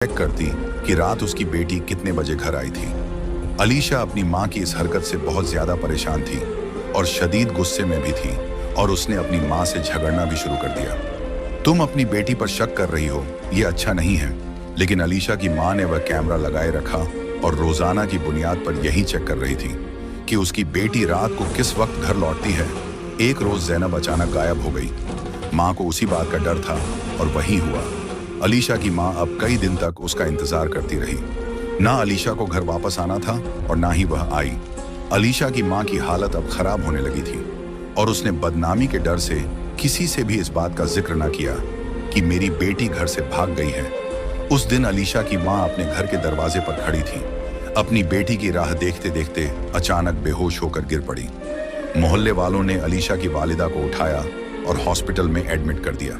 Check करती कि रात उसकी बेटी कितने बजे घर आई थी। अलीशा अपनी माँ की इस हरकत से बहुत ज्यादा परेशान थी और शदीद गुस्से में भी थी और उसने अपनी माँ से झगड़ना भी शुरू कर दिया। तुम अपनी बेटी पर शक कर रही हो, ये अच्छा नहीं है। लेकिन अलीशा की माँ ने वह कैमरा लगाए रखा और रोजाना की बुनियाद पर यही चेक कर रही थी कि उसकी बेटी रात को किस वक्त घर लौटती है। एक रोज ज़ैनब अचानक गायब हो गई। माँ को उसी बात का डर था और वही हुआ। अलीशा की माँ अब कई दिन तक उसका इंतजार करती रही। ना अलीशा को घर वापस आना था और ना ही वह आई। अलीशा की माँ की हालत अब खराब होने लगी थी और उसने बदनामी के डर से किसी से भी इस बात का जिक्र ना किया कि मेरी बेटी घर से भाग गई है। उस दिन अलीशा की माँ अपने घर के दरवाजे पर खड़ी थी। अपनी बेटी की राह देखते देखते अचानक बेहोश होकर गिर पड़ी। मोहल्ले वालों ने अलीशा की वालिदा को उठाया और हॉस्पिटल में एडमिट कर दिया।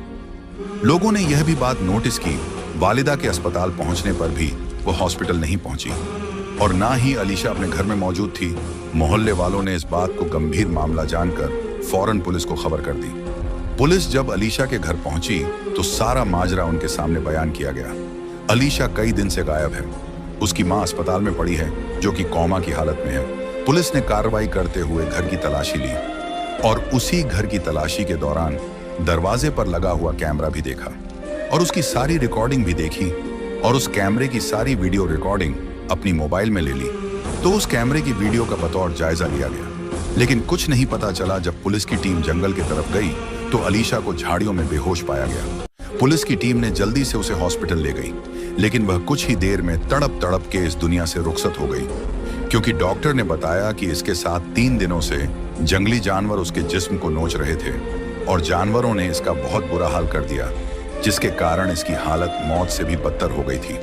लोगों ने यह भी बात नोटिस की, वालिदा के अस्पताल पहुंचने पर भी वो हॉस्पिटल नहीं पहुंची और ना ही अलीशा अपने घर में मौजूद थी। मोहल्ले वालों ने इस बात को गंभीर मामला जानकर फौरन पुलिस को खबर कर दी। पुलिस जब अलीशा के घर पहुंची तो सारा माजरा उनके सामने बयान किया गया। अलीशा कई दिन से गायब है। उसकी मां अस्पताल में पड़ी है जो कि कोमा की हालत में है। पुलिस ने कार्रवाई करते हुए घर की तलाशी ली और उसी घर की तलाशी के दौरान दरवाजे पर लगा हुआ कैमरा भी देखा और उसकी सारी रिकॉर्डिंग भी देखी और उस कैमरे की सारी वीडियो रिकॉर्डिंग अपनी मोबाइल में ले ली। तो उस कैमरे की वीडियो का बतौर जायजा लिया गया, लेकिन कुछ नहीं पता चला। जब पुलिस की टीम जंगल की तरफ गई तो अलीशा को झाड़ियों में बेहोश पाया गया। पुलिस की टीम ने जल्दी से उसे हॉस्पिटल ले गई, लेकिन वह कुछ ही देर में तड़प तड़प के इस दुनिया से रुखसत हो गई, क्योंकि डॉक्टर ने बताया कि इसके साथ 3 दिनों से जंगली जानवर उसके जिस्म को नोच रहे थे और जानवरों ने इसका बहुत बुरा हाल कर दिया, जिसके कारण इसकी हालत मौत से भी बदतर हो गई थी।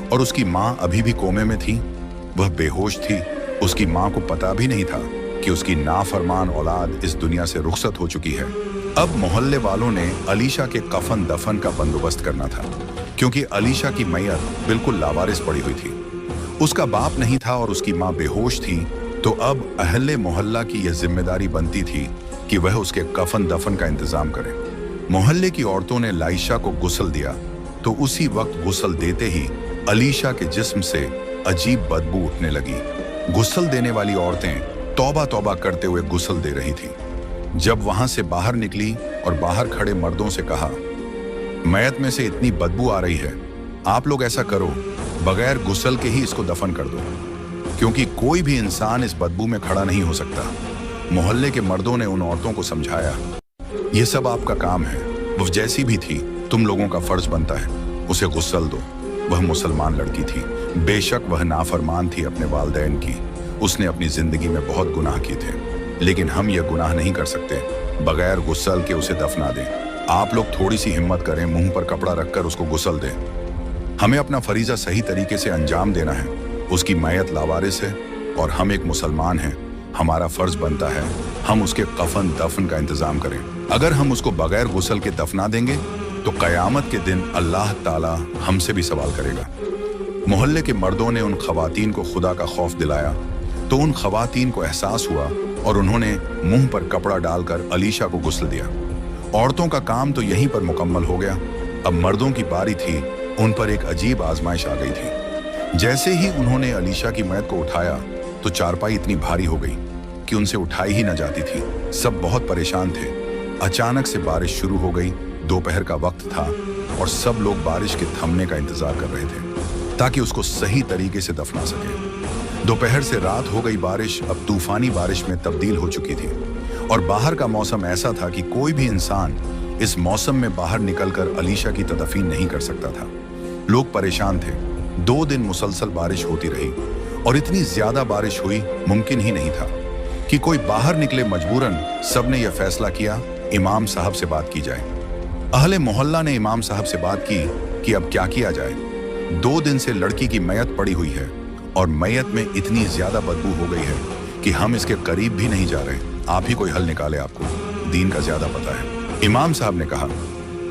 और उसकी माँ अभी भी कोमे में थी, वह बेहोश थी। उसकी माँ को पता भी नहीं था कि उसकी नाफरमान औलाद इस दुनिया से रुखसत हो चुकी है। अब मोहल्ले वालों ने अलीशा के कफन दफन का बंदोबस्त करना था, क्योंकि अलीशा की मैयत बिल्कुल लावारिस पड़ी हुई थी। उसका बाप नहीं था और उसकी माँ बेहोश थी। तो अब अहले मोहल्ला की यह जिम्मेदारी बनती थी कि वह उसके कफन दफन का इंतजाम करे। मोहल्ले की औरतों ने लाइशा को गुस्ल दिया तो उसी वक्त गुस्ल देते ही अलीशा के जिस्म से अजीब बदबू उठने लगी। गुस्ल देने वाली औरतें तौबा तौबा करते हुए गुस्ल दे रही थी। जब वहां से बाहर निकली और बाहर खड़े मर्दों से कहा, मैयत में से इतनी बदबू आ रही है, आप लोग ऐसा करो, बगैर गुस्ल के ही इसको दफन कर दो, क्योंकि कोई भी इंसान इस बदबू में खड़ा नहीं हो सकता। मोहल्ले के मर्दों ने उन औरतों को समझाया, यह सब आपका काम है, वो जैसी भी थी तुम लोगों का फर्ज बनता है उसे गुस्ल दो। वह मुसलमान लड़की थी, बेशक वह नाफरमान थी अपने वालिदैन की। उसने अपनी जिंदगी में बहुत गुनाह किए थे, लेकिन हम यह गुनाह नहीं कर सकते बगैर गुस्ल के उसे दफना दें। आप लोग थोड़ी सी हिम्मत करें, मुंह पर कपड़ा रखकर उसको गुस्ल दें। हमें अपना फरीजा सही तरीके से अंजाम देना है। उसकी मैयत लावारिस है और हम एक मुसलमान हैं। हमारा फर्ज बनता है हम उसके कफन दफन का इंतजाम करें। अगर हम उसको बगैर गुस्ल के दफना देंगे तो कयामत के दिन अल्लाह ताला हमसे भी सवाल करेगा। मोहल्ले के मर्दों ने उन खवातीन को खुदा का खौफ दिलाया तो उन खवातीन को एहसास हुआ और उन्होंने मुंह पर कपड़ा डालकर अलीशा को गुस्ल दिया। औरतों का काम तो यहीं पर मुकम्मल हो गया। अब मर्दों की बारी थी। उन पर एक अजीब आजमाइश आ गई थी। जैसे ही उन्होंने अलीशा की मैयत को उठाया तो चारपाई इतनी भारी हो गई कि उनसे उठाई ही न जाती थी। सब बहुत परेशान थे। अचानक से बारिश शुरू हो गई। दोपहर का वक्त था और सब लोग बारिश के थमने का इंतजार कर रहे थे ताकि उसको सही तरीके से दफना सके। दोपहर से रात हो गई। बारिश अब तूफानी बारिश में तब्दील हो चुकी थी और बाहर का मौसम ऐसा था कि कोई भी इंसान इस मौसम में बाहर निकलकर अलीशा की तदफीन नहीं कर सकता था। लोग परेशान थे। 2 दिन मुसलसल बारिश होती रही और इतनी ज्यादा बारिश हुई मुमकिन ही नहीं था कि कोई बाहर निकले। मजबूरन सबने यह फैसला किया इमाम साहब से बात की जाए। अहले मोहल्ला ने इमाम साहब से बात की कि अब क्या किया जाए। 2 दिन से लड़की की मैयत पड़ी हुई है और मैयत में इतनी ज्यादा बदबू हो गई है कि हम इसके करीब भी नहीं जा रहे। आप ही कोई हल निकाले, आपको दीन का ज्यादा पता है। इमाम साहब ने कहा,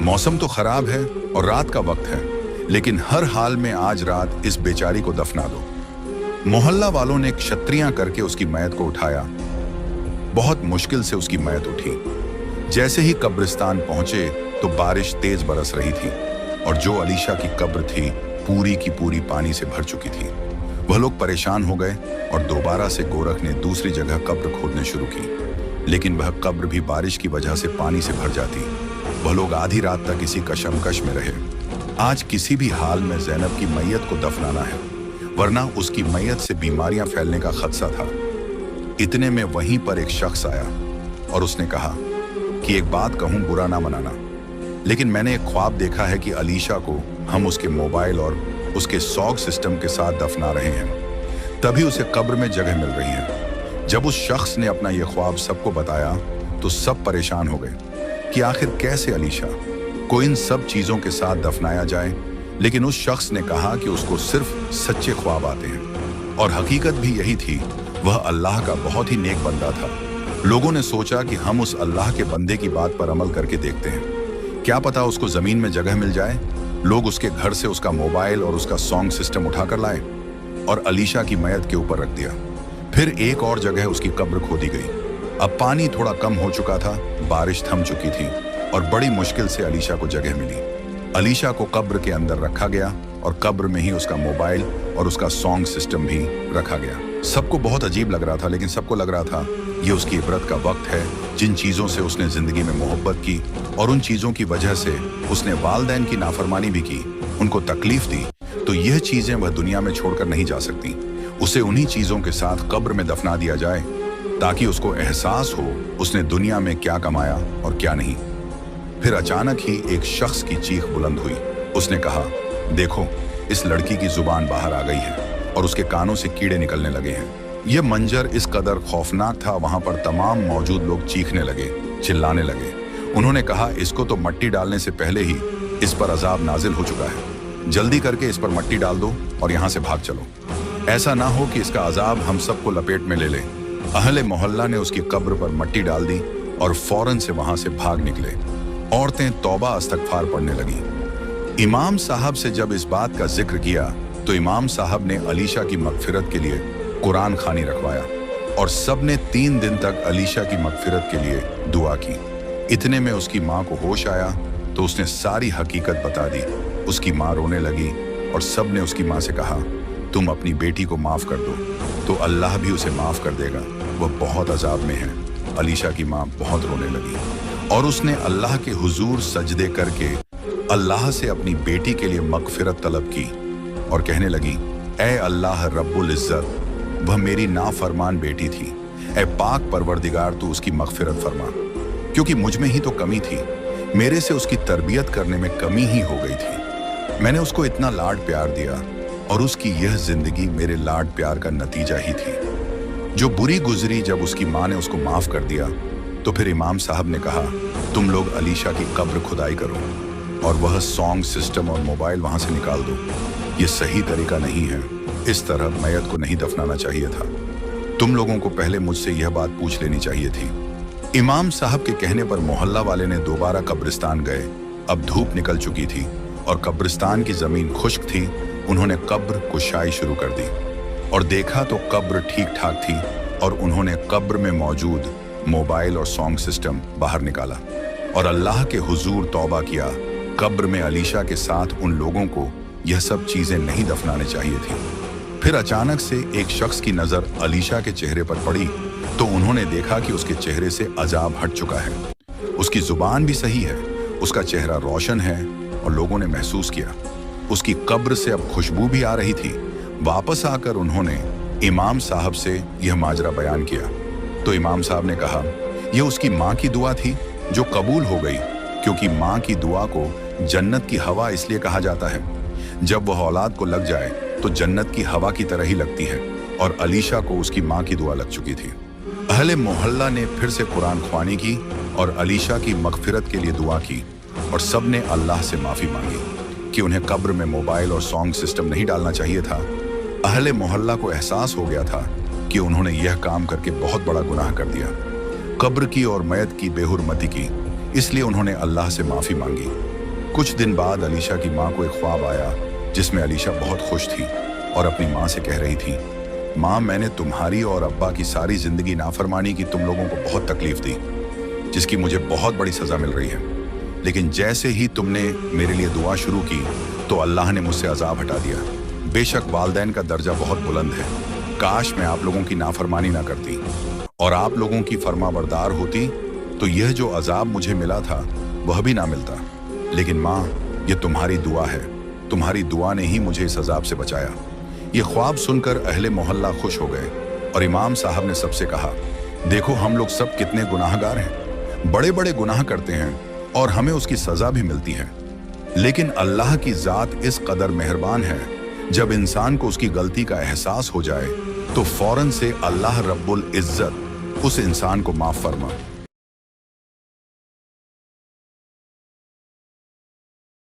मौसम तो खराब है और रात का वक्त है, लेकिन हर हाल में आज रात इस बेचारी को दफना दो। मोहल्ला वालों ने क्षत्रियां करके उसकी मैयत को उठाया। बहुत मुश्किल से उसकी मैयत उठी। जैसे ही कब्रिस्तान पहुंचे तो बारिश तेज बरस रही थी और जो अलीशा की कब्र थी पूरी की पूरी पानी से भर चुकी थी। वह लोग परेशान हो गए और दोबारा से गोरख ने दूसरी जगह कब्र खोदने शुरू की, लेकिन वह कब्र भी बारिश की वजह से पानी से भर जाती। वह लोग आधी रात तक इसी कशमकश में रहे। आज किसी भी हाल में ज़ैनब की मैयत को दफनाना है, वरना उसकी मैयत से बीमारियां फैलने का खदशा था। इतने में वहीं पर एक शख्स आया और उसने कहा कि एक बात कहूं, बुरा ना मनाना, लेकिन मैंने एक ख्वाब देखा है कि अलीशा को हम उसके मोबाइल और उसके सॉग सिस्टम के साथ दफना रहे हैं, तभी उसे कब्र में जगह मिल रही है। जब उस शख्स ने अपना यह ख्वाब सबको बताया तो सब परेशान हो गए कि आखिर कैसे अलीशा को इन सब चीज़ों के साथ दफनाया जाए। लेकिन उस शख्स ने कहा कि उसको सिर्फ सच्चे ख्वाब आते हैं, और हकीकत भी यही थी। वह अल्लाह का बहुत ही नेक बंदा था। लोगों ने सोचा कि हम उस अल्लाह के बंदे की बात पर अमल करके देखते हैं, क्या पता उसको ज़मीन में जगह मिल जाए। लोग उसके घर से उसका मोबाइल और उसका सॉन्ग सिस्टम उठाकर लाए और अलीशा की मैयत के ऊपर रख दिया। फिर एक और जगह उसकी कब्र खोदी गई। अब पानी थोड़ा कम हो चुका था, बारिश थम चुकी थी और बड़ी मुश्किल से अलीशा को जगह मिली। अलीशा को कब्र के अंदर रखा गया और कब्र में ही उसका मोबाइल और उसका सॉन्ग सिस्टम भी रखा गया। सबको बहुत अजीब लग रहा था, लेकिन सबको लग रहा था ये उसकी इबरत का वक्त है। जिन चीज़ों से उसने ज़िंदगी में मोहब्बत की और उन चीज़ों की वजह से उसने वालिदैन की नाफरमानी भी की, उनको तकलीफ दी, तो यह चीज़ें वह दुनिया में छोड़कर नहीं जा सकती। उसे उन्हीं चीज़ों के साथ कब्र में दफना दिया जाए ताकि उसको एहसास हो उसने दुनिया में क्या कमाया और क्या नहीं। फिर अचानक ही एक शख्स की चीख बुलंद हुई। उसने कहा, देखो, इस लड़की की जुबान बाहर आ गई है और उसके कानों से कीड़े निकलने लगे हैं। यह मंजर इस कदर खौफनाक था, वहां पर तमाम मौजूद लोग चीखने लगे, चिल्लाने लगे। उन्होंने कहा, इसको तो मट्टी डालने से पहले ही इस पर अजाब नाजिल हो चुका है। जल्दी करके इस पर मट्टी डाल दो और यहाँ से भाग चलो। ऐसा ना हो कि इसका अजाब हम सबको लपेट में ले ले। अहले मोहल्ला ने उसकी कब्र पर मट्टी डाल दी और फौरन से वहां से भाग निकले। औरतें तौबा इस्तगफार पढ़ने लगी। इमाम साहब से जब इस बात का जिक्र किया तो इमाम साहब ने अलीशा की मगफिरत के लिए कुरान खानी रखवाया और सब ने 3 दिन तक अलीशा की मगफिरत के लिए दुआ की। इतने में उसकी माँ को होश आया तो उसने सारी हकीकत बता दी। उसकी माँ रोने लगी और सब ने उसकी माँ से कहा, तुम अपनी बेटी को माफ़ कर दो तो अल्लाह भी उसे माफ़ कर देगा, वह बहुत अजाब में है। अलीशा की माँ बहुत रोने लगी और उसने अल्लाह के हुजूर सजदे करके अल्लाह से अपनी बेटी के लिए मगफिरत तलब की और कहने लगी, ए अल्लाह रब्बुल इज़्ज़त, वह मेरी नाफरमान बेटी थी। ए पाक परवरदिगार, तू उसकी मगफिरत फरमा, क्योंकि मुझ में ही तो कमी थी। मेरे से उसकी तरबियत करने में कमी ही हो गई थी। मैंने उसको इतना लाड प्यार दिया और उसकी यह जिंदगी मेरे लाड प्यार का नतीजा ही थी, जो बुरी गुजरी। जब उसकी माँ ने उसको माफ़ कर दिया तो फिर इमाम साहब ने कहा, तुम लोग अलीशा की कब्र खुदाई करो और वह सॉन्ग सिस्टम और मोबाइल वहाँ से निकाल दो। ये सही तरीका नहीं है, इस तरह मैयत को नहीं दफनाना चाहिए था। तुम लोगों को पहले मुझसे यह बात पूछ लेनी चाहिए थी। इमाम साहब के कहने पर मोहल्ला वाले ने दोबारा कब्रिस्तान गए। अब धूप निकल चुकी थी और कब्रिस्तान की ज़मीन खुश्क थी। उन्होंने कब्र कुशाई शुरू कर दी और देखा तो कब्र ठीक ठाक थी और उन्होंने कब्र में मौजूद मोबाइल और सॉन्ग सिस्टम बाहर निकाला और अल्लाह के हुजूर तौबा किया। कब्र में अलीशा के साथ उन लोगों को यह सब चीज़ें नहीं दफनाने चाहिए थी। फिर अचानक से एक शख्स की नज़र अलीशा के चेहरे पर पड़ी तो उन्होंने देखा कि उसके चेहरे से अजाब हट चुका है। उसकी जुबान भी सही है, उसका चेहरा रोशन है और लोगों ने महसूस किया उसकी कब्र से अब खुशबू भी आ रही थी। वापस आकर उन्होंने इमाम साहब से यह माजरा बयान किया तो इमाम साहब ने कहा, यह उसकी माँ की दुआ थी जो कबूल हो गई, क्योंकि माँ की दुआ को जन्नत की हवा इसलिए कहा जाता है। जब वह औलाद को लग जाए तो जन्नत की हवा की तरह ही लगती है और अलीशा को उसकी माँ की दुआ लग चुकी थी। अहले मोहल्ला ने फिर से कुरान ख्वानी की और अलीशा की मगफिरत के लिए दुआ की और सब ने अल्लाह से माफ़ी मांगी कि उन्हें कब्र में मोबाइल और सॉन्ग सिस्टम नहीं डालना चाहिए था। अहले मोहल्ला को एहसास हो गया था कि उन्होंने यह काम करके बहुत बड़ा गुनाह कर दिया, कब्र की और मैयत की बेहुरमती की, इसलिए उन्होंने अल्लाह से माफ़ी मांगी। कुछ दिन बाद अलीशा की माँ को एक ख्वाब आया जिसमें अलीशा बहुत खुश थी और अपनी माँ से कह रही थी, माँ, मैंने तुम्हारी और अब्बा की सारी ज़िंदगी नाफरमानी की, तुम लोगों को बहुत तकलीफ दी, जिसकी मुझे बहुत बड़ी सज़ा मिल रही है। लेकिन जैसे ही तुमने मेरे लिए दुआ शुरू की तो अल्लाह ने मुझसे अजाब हटा दिया। बेशक वालिदैन का दर्जा बहुत बुलंद है। काश मैं आप लोगों की नाफरमानी ना करती और आप लोगों की फरमाबरदार होती तो यह जो अजाब मुझे मिला था वह भी ना मिलता। लेकिन माँ, ये तुम्हारी दुआ है, तुम्हारी दुआ ने ही मुझे इस अजाब से बचाया। ये ख्वाब सुनकर अहले मोहल्ला खुश हो गए और इमाम साहब ने सबसे कहा, देखो हम लोग सब कितने गुनाहगार हैं, बड़े बड़े गुनाह करते हैं और हमें उसकी सजा भी मिलती है। लेकिन अल्लाह की जात इस कदर मेहरबान है, जब इंसान को उसकी गलती का एहसास हो जाए तो फौरन से अल्लाह रब्बुल इज्जत उस इंसान को माफ फरमा।